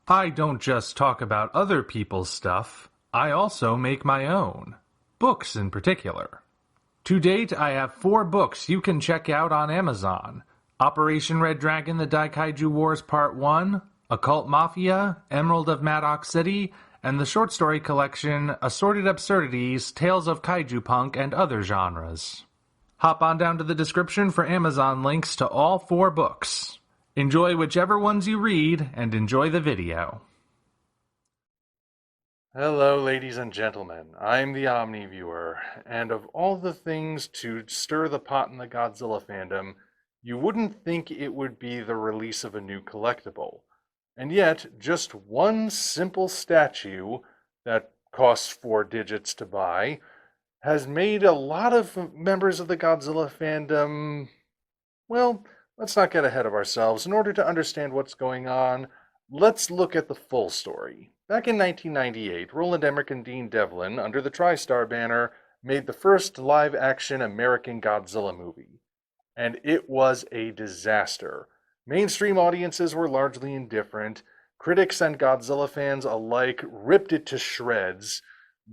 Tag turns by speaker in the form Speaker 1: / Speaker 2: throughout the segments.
Speaker 1: I don't just talk about other people's stuff, I also make my own. Books in particular. To date, I have 4 books you can check out on Amazon. Operation Red Dragon: The Kaiju Wars Part 1, Occult Mafia, Emerald of Maddox City, and the short story collection Assorted Absurdities, Tales of Kaiju Punk and Other Genres. Hop on down to the description for Amazon links to all 4 books. Enjoy whichever ones you read, and enjoy the video.
Speaker 2: Hello, ladies and gentlemen. I'm the Omni viewer, and of all the things to stir the pot in the Godzilla fandom, you wouldn't think it would be the release of a new collectible. And yet, just one simple statue that costs 4 digits to buy has made a lot of members of the Godzilla fandom, well, let's not get ahead of ourselves. In order to understand what's going on, let's look at the full story. Back in 1998, Roland Emmerich and Dean Devlin, under the TriStar banner, made the first live-action American Godzilla movie. And it was a disaster. Mainstream audiences were largely indifferent. Critics and Godzilla fans alike ripped it to shreds.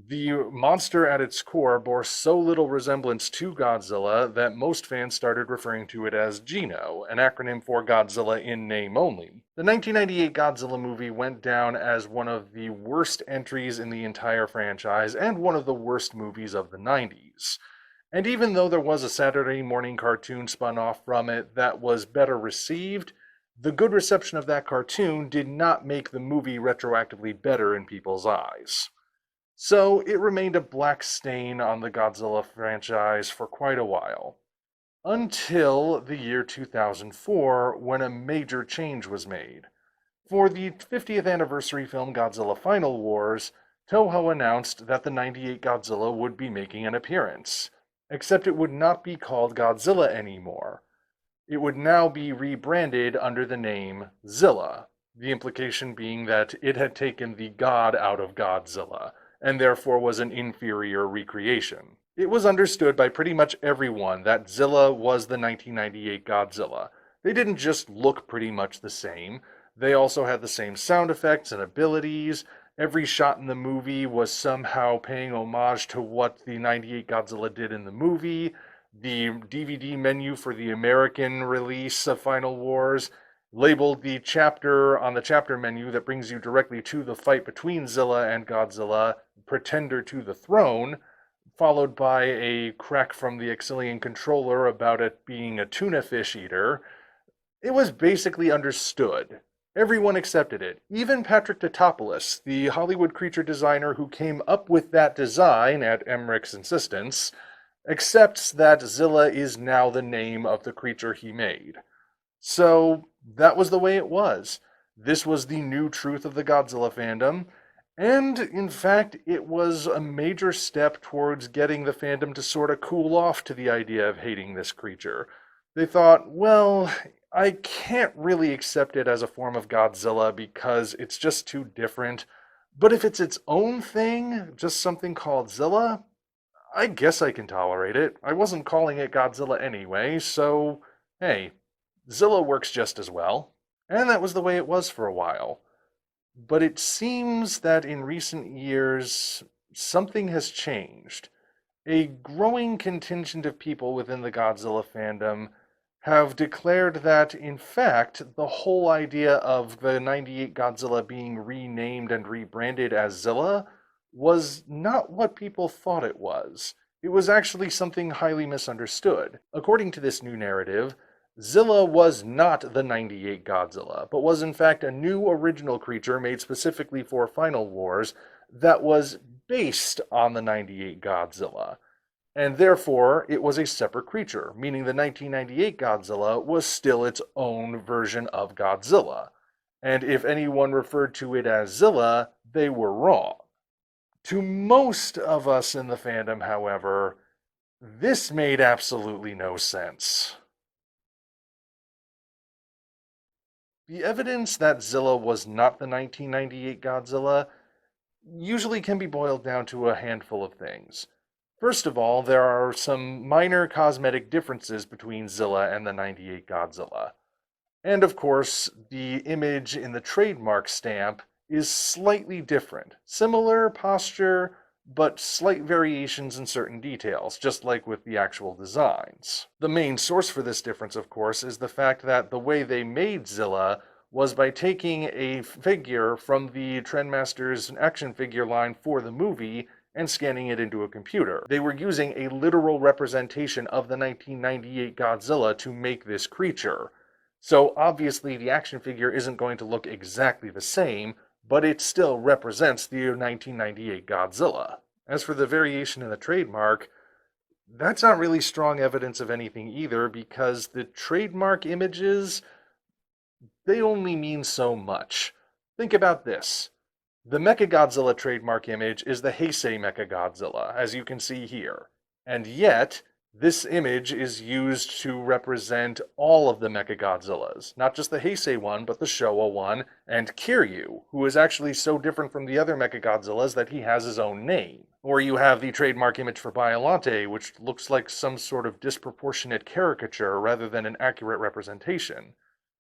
Speaker 2: The monster at its core bore so little resemblance to Godzilla that most fans started referring to it as GINO, an acronym for Godzilla in name only. The 1998 Godzilla movie went down as one of the worst entries in the entire franchise and one of the worst movies of the 90s. And even though there was a Saturday morning cartoon spun off from it that was better received, the good reception of that cartoon did not make the movie retroactively better in people's eyes. So it remained a black stain on the Godzilla franchise for quite a while. Until the year 2004, when a major change was made. For the 50th anniversary film Godzilla Final Wars, Toho announced that the 98 Godzilla would be making an appearance. Except it would not be called Godzilla anymore. It would now be rebranded under the name Zilla, the implication being that it had taken the god out of Godzilla, and therefore was an inferior recreation. It was understood by pretty much everyone that Zilla was the 1998 Godzilla. They didn't just look pretty much the same, they also had the same sound effects and abilities. Every shot in the movie was somehow paying homage to what the 98 Godzilla did in the movie. The DVD menu for the American release of Final Wars labeled the chapter on the chapter menu that brings you directly to the fight between Zilla and Godzilla, Pretender to the Throne, followed by a crack from the Exilian controller about it being a tuna fish eater. It was basically understood. Everyone accepted it. Even Patrick Tatopoulos, the Hollywood creature designer who came up with that design at Emmerich's insistence, accepts that Zilla is now the name of the creature he made. So that was the way it was. This was the new truth of the Godzilla fandom, and in fact, it was a major step towards getting the fandom to sort of cool off to the idea of hating this creature. They thought, well, I can't really accept it as a form of Godzilla because it's just too different. But if it's its own thing, just something called Zilla, I guess I can tolerate it. I wasn't calling it Godzilla anyway, so hey, Zilla works just as well. And that was the way it was for a while. But it seems that in recent years, something has changed. A growing contingent of people within the Godzilla fandom have declared that, in fact, the whole idea of the 98 Godzilla being renamed and rebranded as Zilla was not what people thought it was. It was actually something highly misunderstood. According to this new narrative, Zilla was not the 98 Godzilla, but was in fact a new original creature made specifically for Final Wars that was based on the 98 Godzilla. And therefore, it was a separate creature, meaning the 1998 Godzilla was still its own version of Godzilla. And if anyone referred to it as Zilla, they were wrong. To most of us in the fandom, however, this made absolutely no sense. The evidence that Zilla was not the 1998 Godzilla usually can be boiled down to a handful of things. First of all, there are some minor cosmetic differences between Zilla and the 98 Godzilla. And of course, the image in the trademark stamp is slightly different. Similar posture, but slight variations in certain details, just like with the actual designs. The main source for this difference, of course, is the fact that the way they made Zilla was by taking a figure from the Trendmaster's action figure line for the movie and scanning it into a computer. They were using a literal representation of the 1998 Godzilla to make this creature. So obviously the action figure isn't going to look exactly the same, but it still represents the 1998 Godzilla. As for the variation in the trademark, that's not really strong evidence of anything either, because the trademark images, they only mean so much. Think about this. The Mechagodzilla trademark image is the Heisei Mechagodzilla, as you can see here. And yet, this image is used to represent all of the Mechagodzillas. Not just the Heisei one, but the Showa one, and Kiryu, who is actually so different from the other Mechagodzillas that he has his own name. Or you have the trademark image for Biollante, which looks like some sort of disproportionate caricature rather than an accurate representation.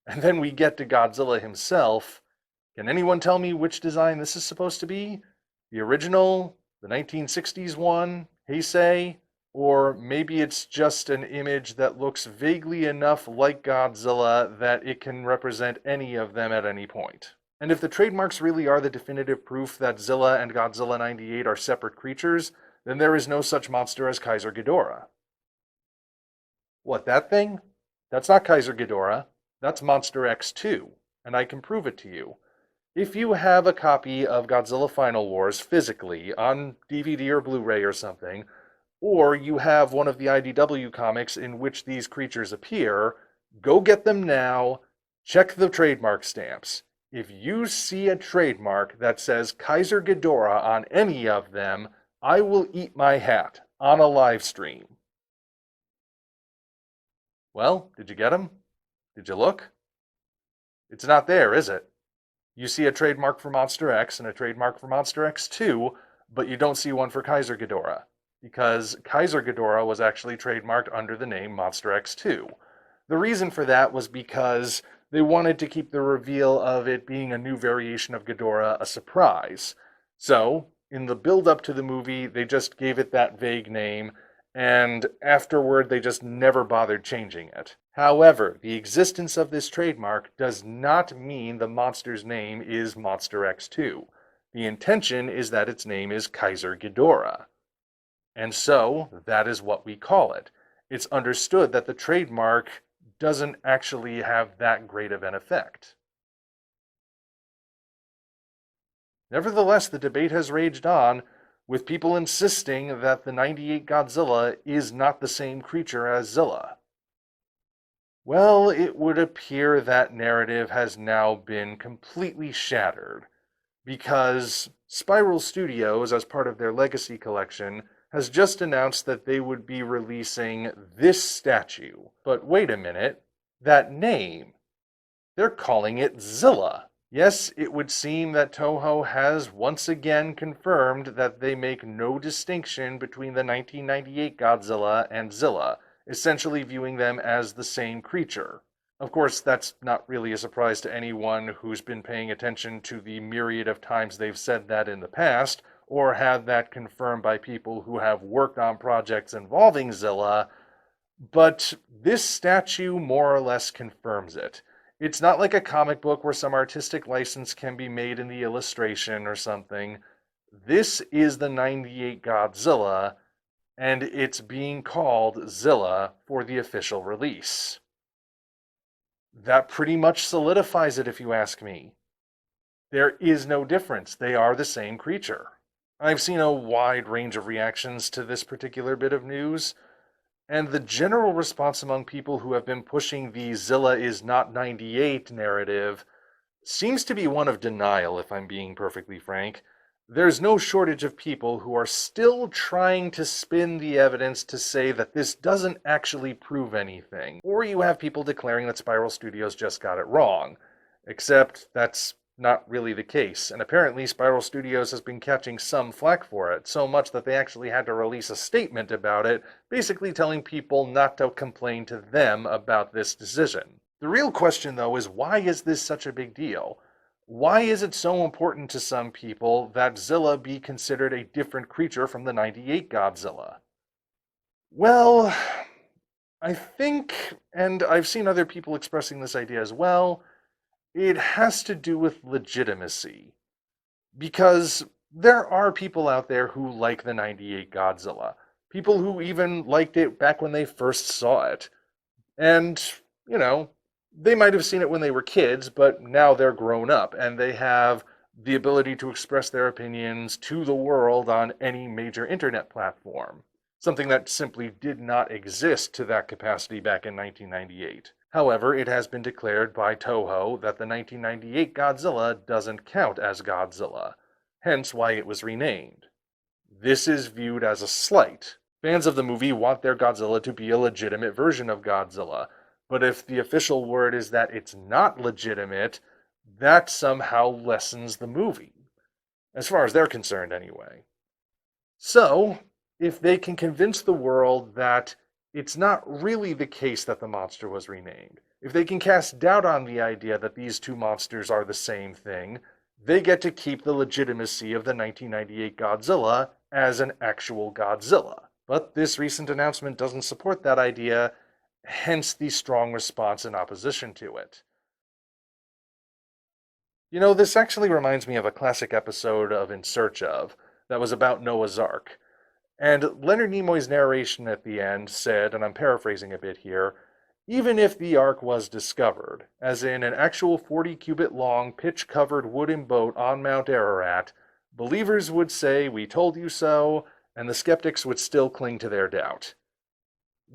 Speaker 2: And then we get to Godzilla himself. Can anyone tell me which design this is supposed to be? The original, the 1960s one, Heisei, or maybe it's just an image that looks vaguely enough like Godzilla that it can represent any of them at any point. And if the trademarks really are the definitive proof that Zilla and Godzilla 98 are separate creatures, then there is no such monster as Kaiser Ghidorah. What, that thing? That's not Kaiser Ghidorah. That's Monster X2, and I can prove it to you. If you have a copy of Godzilla Final Wars physically on DVD or Blu-ray or something, or you have one of the IDW comics in which these creatures appear, go get them now, check the trademark stamps. If you see a trademark that says Kaiser Ghidorah on any of them, I will eat my hat on a live stream. Well, did you get them? Did you look? It's not there, is it? You see a trademark for Monster X and a trademark for Monster X2, but you don't see one for Kaiser Ghidorah, because Kaiser Ghidorah was actually trademarked under the name Monster X2. The reason for that was because they wanted to keep the reveal of it being a new variation of Ghidorah a surprise. So, in the build-up to the movie, they just gave it that vague name, and afterward they just never bothered changing it. However, the existence of this trademark does not mean the monster's name is Monster X2. The intention is that its name is Kaiser Ghidorah. And so, that is what we call it. It's understood that the trademark doesn't actually have that great of an effect. Nevertheless, the debate has raged on, with people insisting that the 98 Godzilla is not the same creature as Zilla. Well, it would appear that narrative has now been completely shattered, because Spiral Studios, as part of their Legacy collection, has just announced that they would be releasing this statue. But wait a minute, that name, they're calling it Zilla. Yes, it would seem that Toho has once again confirmed that they make no distinction between the 1998 Godzilla and Zilla, essentially viewing them as the same creature. Of course, that's not really a surprise to anyone who's been paying attention to the myriad of times they've said that in the past, or had that confirmed by people who have worked on projects involving Zilla, but this statue more or less confirms it. It's not like a comic book where some artistic license can be made in the illustration or something. This is the 98 Godzilla, and it's being called Zilla for the official release. That pretty much solidifies it, if you ask me. There is no difference. They are the same creature. I've seen a wide range of reactions to this particular bit of news, and the general response among people who have been pushing the Zilla is not 98 narrative seems to be one of denial, if I'm being perfectly frank. There's no shortage of people who are still trying to spin the evidence to say that this doesn't actually prove anything. Or you have people declaring that Spiral Studios just got it wrong. Except that's not really the case, and apparently Spiral Studios has been catching some flack for it, so much that they actually had to release a statement about it, basically telling people not to complain to them about this decision. The real question, though, is why is this such a big deal? Why is it so important to some people that Zilla be considered a different creature from the '98 Godzilla? Well, I think, and I've seen other people expressing this idea as well, it has to do with legitimacy. Because there are people out there who like the '98 Godzilla. People who even liked it back when they first saw it. And, you know, they might have seen it when they were kids, but now they're grown up and they have the ability to express their opinions to the world on any major internet platform. Something that simply did not exist to that capacity back in 1998. However, it has been declared by Toho that the 1998 Godzilla doesn't count as Godzilla, hence why it was renamed. This is viewed as a slight. Fans of the movie want their Godzilla to be a legitimate version of Godzilla, but if the official word is that it's not legitimate, that somehow lessens the movie. As far as they're concerned, anyway. So, if they can convince the world that it's not really the case that the monster was renamed, if they can cast doubt on the idea that these two monsters are the same thing, they get to keep the legitimacy of the 1998 Godzilla as an actual Godzilla. But this recent announcement doesn't support that idea, hence the strong response in opposition to it. You know, this actually reminds me of a classic episode of In Search Of that was about Noah's Ark. And Leonard Nimoy's narration at the end said, and I'm paraphrasing a bit here, even if the Ark was discovered, as in an actual 40-cubit-long, pitch-covered wooden boat on Mount Ararat, believers would say, "We told you so," and the skeptics would still cling to their doubt.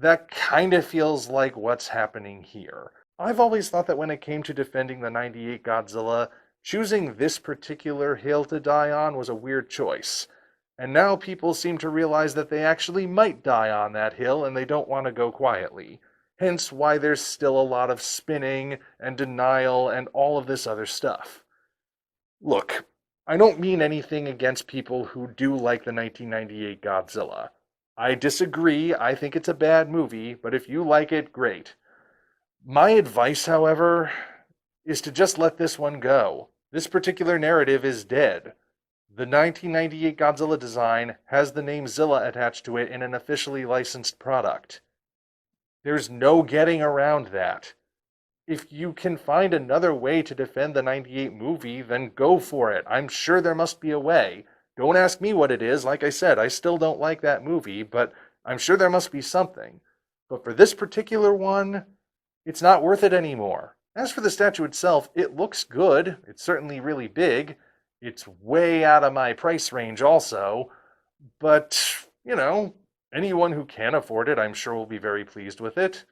Speaker 2: That kind of feels like what's happening here. I've always thought that when it came to defending the '98 Godzilla, choosing this particular hill to die on was a weird choice. And now people seem to realize that they actually might die on that hill and they don't want to go quietly. Hence why there's still a lot of spinning and denial and all of this other stuff. Look, I don't mean anything against people who do like the 1998 Godzilla. I disagree, I think it's a bad movie, but if you like it, great. My advice, however, is to just let this one go. This particular narrative is dead. The 1998 Godzilla design has the name Zilla attached to it in an officially licensed product. There's no getting around that. If you can find another way to defend the '98 movie, then go for it. I'm sure there must be a way. Don't ask me what it is. Like I said, I still don't like that movie, but I'm sure there must be something. But for this particular one, it's not worth it anymore. As for the statue itself, it looks good. It's certainly really big. It's way out of my price range also, but, you know, anyone who can afford it, I'm sure will be very pleased with it.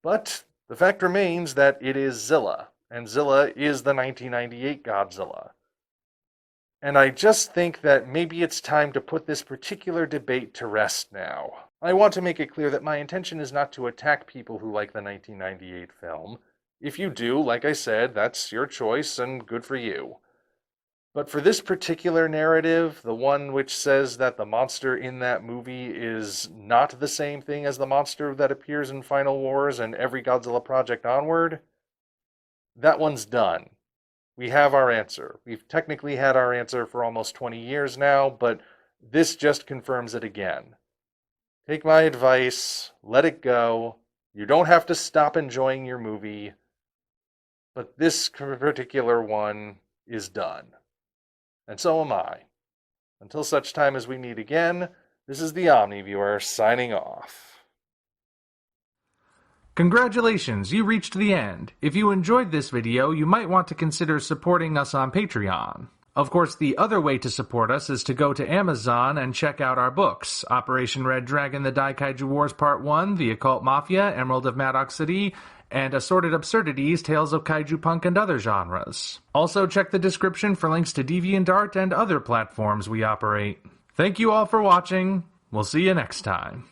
Speaker 2: But the fact remains that it is Zilla, and Zilla is the 1998 Godzilla. And I just think that maybe it's time to put this particular debate to rest now. I want to make it clear that my intention is not to attack people who like the 1998 film. If you do, like I said, that's your choice and good for you. But for this particular narrative, the one which says that the monster in that movie is not the same thing as the monster that appears in Final Wars and every Godzilla project onward, that one's done. We have our answer. We've technically had our answer for almost 20 years now, but this just confirms it again. Take my advice, let it go. You don't have to stop enjoying your movie, but this particular one is done. And so am I. Until such time as we meet again, this is the Omni Viewer signing off.
Speaker 1: Congratulations, you reached the end. If you enjoyed this video, you might want to consider supporting us on Patreon. Of course, the other way to support us is to go to Amazon and check out our books, Operation Red Dragon, The Kaiju Wars Part 1, The Occult Mafia, Emerald of Maddox City, and Assorted Absurdities, Tales of Kaiju Punk and Other Genres. Also check the description for links to DeviantArt and other platforms we operate. Thank you all for watching. We'll see you next time.